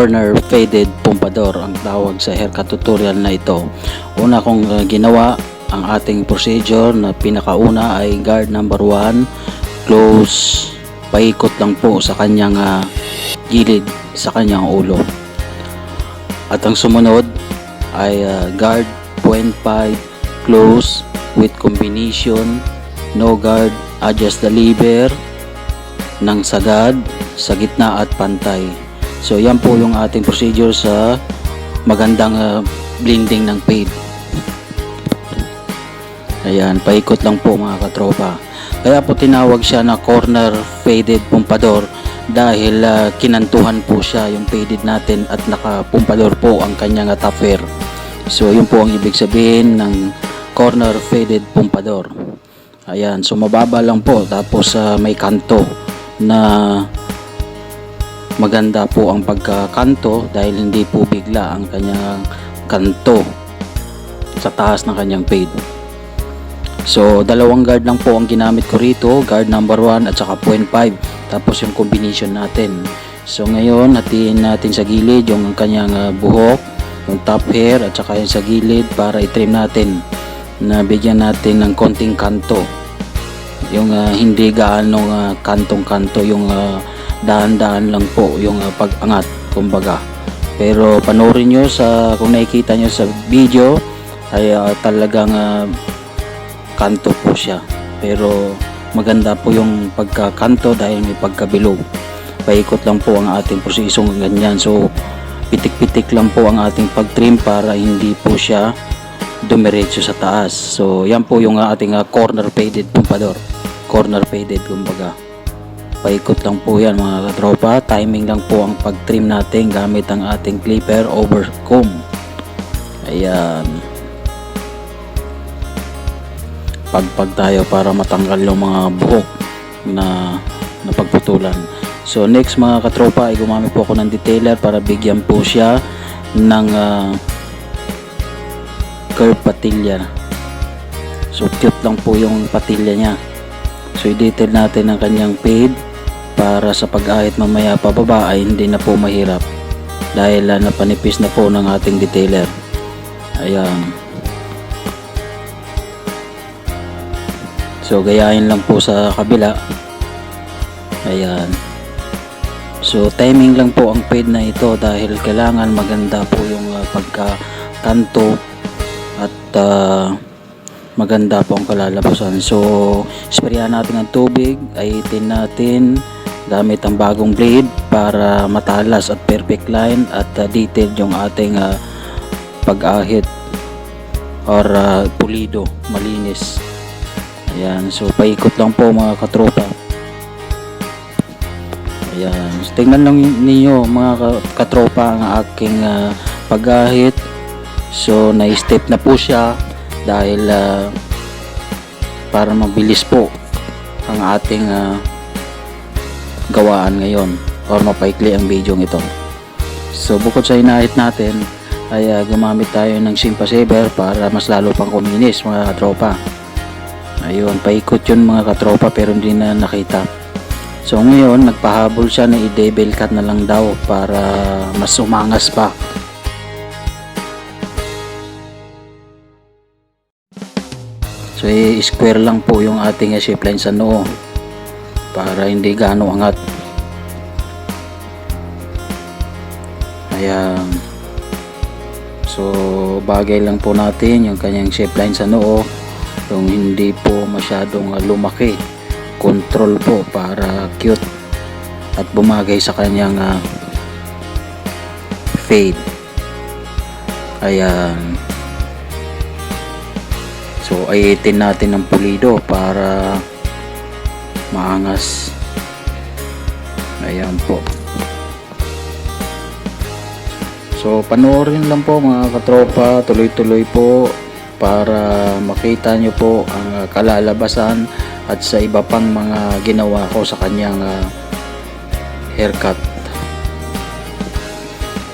corner faded pompadour ang tawag sa haircut tutorial na ito. Una kong ginawa ang ating procedure na pinakauna ay guard number 1, close, paikot lang po sa kanyang gilid sa kanyang ulo. At ang sumunod ay guard 0.5, close with combination, no guard, adjust the lever ng sagad sa gitna at pantay. So yan po yung ating procedure sa magandang blending ng fade. Ayan, paikot lang po mga katropa. Kaya po tinawag siya na corner faded pompadour dahil kinantuhan po siya yung faded natin at nakapumpador po ang kanyang top hair. So yun po ang ibig sabihin ng corner faded pompadour. Ayan, so mababa lang po tapos may kanto na maganda po ang pagkakanto dahil hindi po bigla ang kanyang kanto sa taas ng kanyang fade. So dalawang guard lang po ang ginamit ko rito, guard number 1 at saka 0.5, tapos yung combination natin. So ngayon hatiin natin sa gilid yung kanyang buhok, yung top hair at saka yung sa gilid para i-trim natin na bigyan natin ng konting kanto, yung hindi gaano kantong-kanto, yung dahan-dahan lang po yung pag-angat kumbaga. Pero panoorin nyo kung nakikita nyo sa video ay talagang kanto po siya, pero maganda po yung pagkakanto dahil may pagkabilog. Paikot lang po ang ating prosesong ganyan. So pitik-pitik lang po ang ating pag-trim para hindi po siya dumiretso sa taas. So yan po yung ating corner faded pompadour, corner faded kumbaga. Paikot lang po yan mga katropa. Timing lang po ang pag-trim natin gamit ang ating clipper over comb. Ayan, pagpag tayo para matanggal yung mga buhok na napagputulan. So next mga katropa ay gumamit po ako ng detailer para bigyan po siya ng curve patilya. So cute lang po yung patilya niya. So i-detail natin ang kanyang fade para sa pag-ahit mamaya pababa ay hindi na po mahirap dahil napanipis na po ng ating detailer. Ayan. So gayahin lang po sa kabila. Ayan. So timing lang po ang fade na ito dahil kailangan maganda po yung pagkakanto at maganda po ang kalalabasan. So sprayan natin ang tubig, ahitin natin gamit ang bagong blade para matalas at perfect line at detailed yung ating pag-ahit or pulido, malinis. Ayan, so paikot lang po mga katropa. Ayan, so, tingnan lang ninyo mga katropa ang aking pag-ahit. So na-step na po siya dahil para mabilis po ang ating gawaan ngayon or mapaikli ang video ito. So bukod sa inahit natin ay gumamit tayo ng Simpa Saver para mas lalo pang kuminis mga katropa. Ayun, paikot yun mga katropa pero hindi na nakita. So ngayon nagpahabol siya na i-double cut na lang daw para mas umangas pa. So i-square lang po yung ating shape line sa noo para hindi gaano angat. Ayan. So bagay lang po natin yung kanyang shape line sa noo, yung hindi po masyadong lumaki. Control po para cute at bumagay sa kanyang fade. Ayan. So ayitin natin ng pulido para maangas. Ayan po. So panoorin lang po mga katropa, tuloy-tuloy po para makita nyo po ang kalalabasan at sa iba pang mga ginawa ko sa kanyang haircut.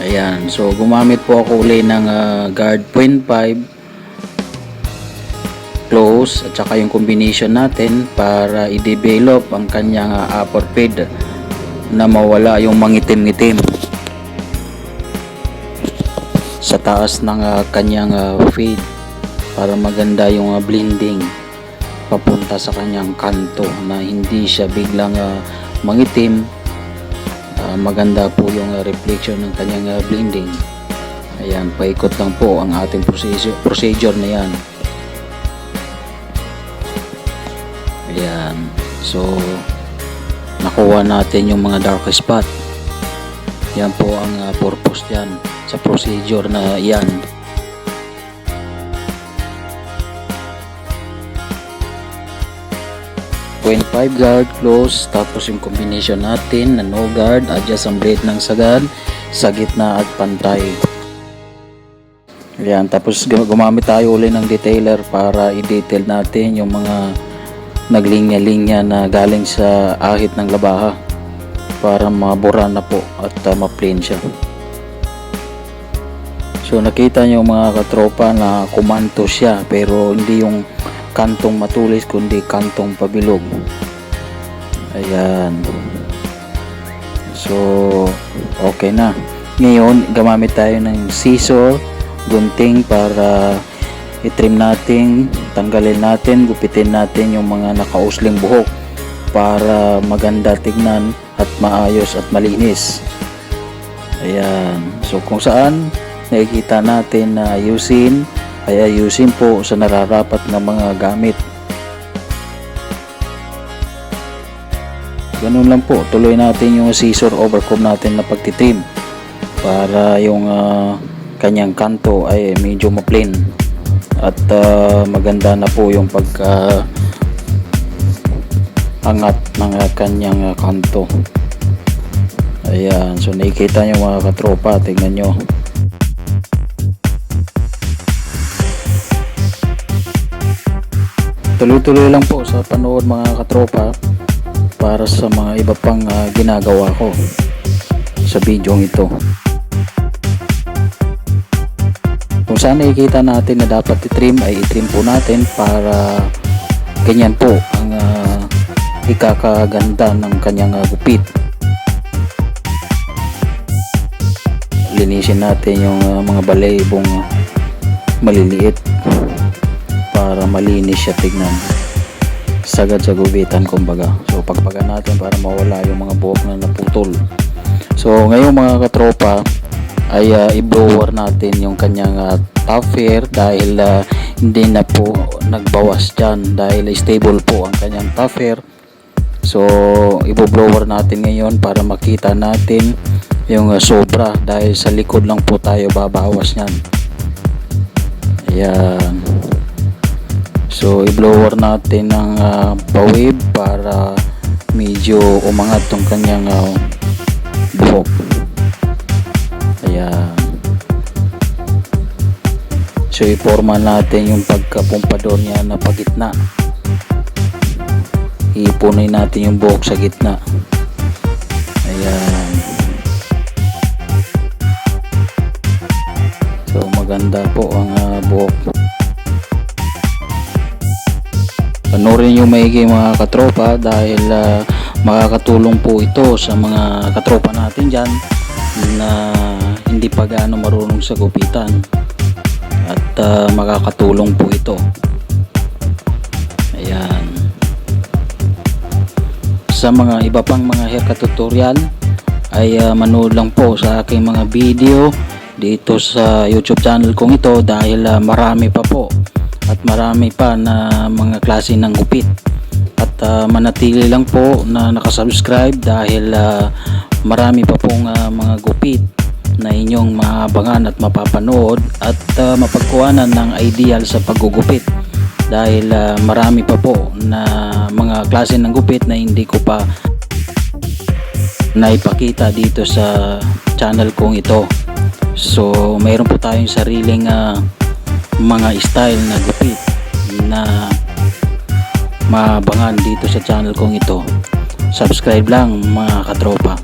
Ayan, so gumamit po ako uli ng guard 0.5, close at saka yung combination natin para i-develop ang kanyang upper fade na mawala yung mangitim-ngitim. sa taas ng kanyang fade para maganda yung blending papunta sa kanyang kanto na hindi siya biglang mangitim. Maganda po yung reflection ng kanyang blending. Ayan, paikot lang po ang ating procedure na yan. Ayan, so nakuha natin yung mga dark spot. Yan po ang purpose yan sa procedure na yan. 0.5 guard close, tapos yung combination natin na no guard, adjust ang blade ng sagad sa gitna at pantay. Ayan, tapos gumamit tayo uli ng detailer para i-detail natin yung mga naglinya-linya na galing sa ahit ng labaha para mabura na po at ma-plain siya. So nakita nyo mga katropa na kumanto siya, pero hindi yung kantong matulis kundi kantong pabilog. Ayan, so okay na. Ngayon gamamit tayo ng scissor, gunting para i-trim natin, tanggalin natin, gupitin natin yung mga nakausling buhok para maganda tignan at maayos at malinis. Ayan, so kung saan nakikita natin na ayusin ay ayusin po sa nararapat na mga gamit. Ganun lang po, tuloy natin yung scissor overcomb natin na pagtitrim para yung kanyang kanto ay medyo ma-plain at maganda na po yung pagka angat ng kanyang kanto. Ayan, so nakikita nyo mga katropa, tingnan nyo. Tuloy-tuloy lang po sa panood mga katropa para sa mga iba pang ginagawa ko sa video ito. Kung saan nakikita natin na dapat i-trim ay i-trim po natin para ganyan po ang ikakaganda ng kanyang gupit. Linisin natin yung mga balebong maliliit para malinis siya tignan, sagad sa gubitan kumbaga. So pagpagan natin para mawala yung mga buhok na naputol. So ngayon mga katropa ay i-blower natin yung kanyang top hair dahil hindi na po nagbawas dyan dahil stable po ang kanyang top hair. So i-blower natin ngayon para makita natin yung sobra dahil sa likod lang po tayo babawas nyan. Ayan, so i-blower natin ng pa-wave para medyo umangat tong kanyang buhok. Ayan, so i-forma natin yung pagkapumpador niya na pagitna. Ipunin natin yung buhok sa gitna. Ayan, so maganda po ang buhok. Panoorin nyo maigi mga katropa dahil makakatulong po ito sa mga katropa natin dyan na hindi pa gaano marunong sa gupitan at makakatulong po ito. Ayan, sa mga iba pang mga haircut tutorial ay manood lang po sa aking mga video dito sa YouTube channel kong ito dahil marami pa po at marami pa na mga klase ng gupit at manatili lang po na nakasubscribe dahil marami pa pong mga gupit na inyong maabangan at mapapanood at mapagkuhanan ng ideal sa paggugupit dahil marami pa po na mga klase ng gupit na hindi ko pa naipakita dito sa channel kong ito. So mayroon po tayong sariling mga style na gupit na maabangan dito sa channel kong ito. Subscribe lang mga katropa.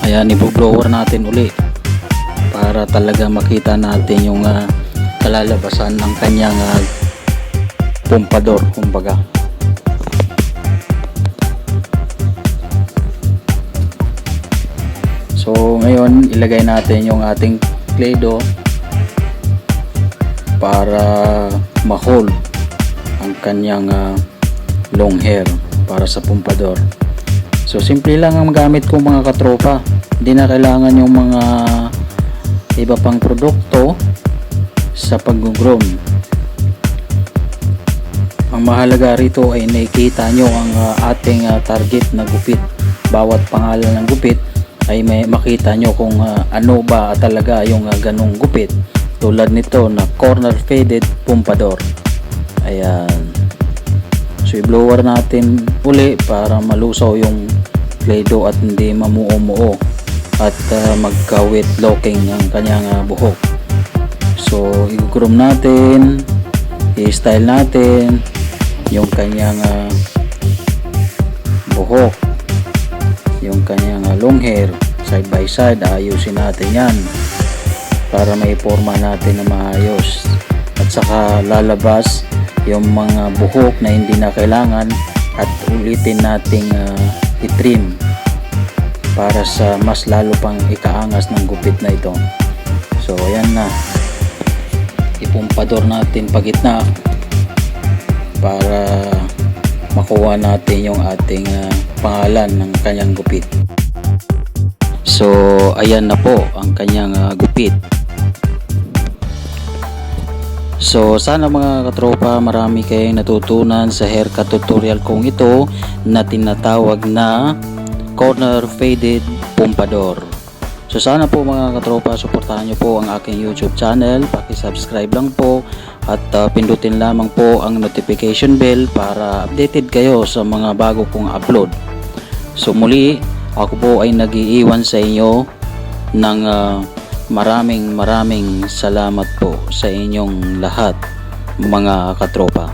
Ayan, i-blower natin uli para talaga makita natin yung kalalabasan ng kanyang pumpador kumbaga. So ngayon ilagay natin yung ating clay dough para ma-hold ang kanyang long hair para sa pumpador. So simple lang ang gamit ko mga katropa, hindi na kailangan yung mga iba pang produkto sa pag-groom. Ang mahalaga rito ay nakikita nyo ang ating target na gupit. Bawat pangalan ng gupit ay may makita nyo kung ano ba talaga yung ganong gupit. Tulad nito na corner faded pumpador. Ayan. So i-blower natin uli para malusaw yung clay dough at hindi mamuo-muo at magka-wet locking ang kanyang buhok. So i-groom natin, i-style natin yung kanyang buhok, yung kanyang long hair side by side. Ayusin natin yan para may forma natin na maayos, at saka lalabas yung mga buhok na hindi na kailangan at ulitin nating i-trim para sa mas lalo pang ikaangas ng gupit na ito. So ayan na, ipumpador natin pagitna para makuha natin yung ating pangalan ng kanyang gupit. So ayan na po ang kanyang gupit. So sana mga katropa, marami kayong natutunan sa haircut tutorial kong ito na tinatawag na corner faded pumpador. So sana po mga katropa, suportahan nyo po ang aking YouTube channel, paki-subscribe lang po at pindutin lamang po ang notification bell para updated kayo sa mga bago kong upload. So muli, ako po ay nag-iiwan sa inyo ng maraming salamat po sa inyong lahat mga katropa.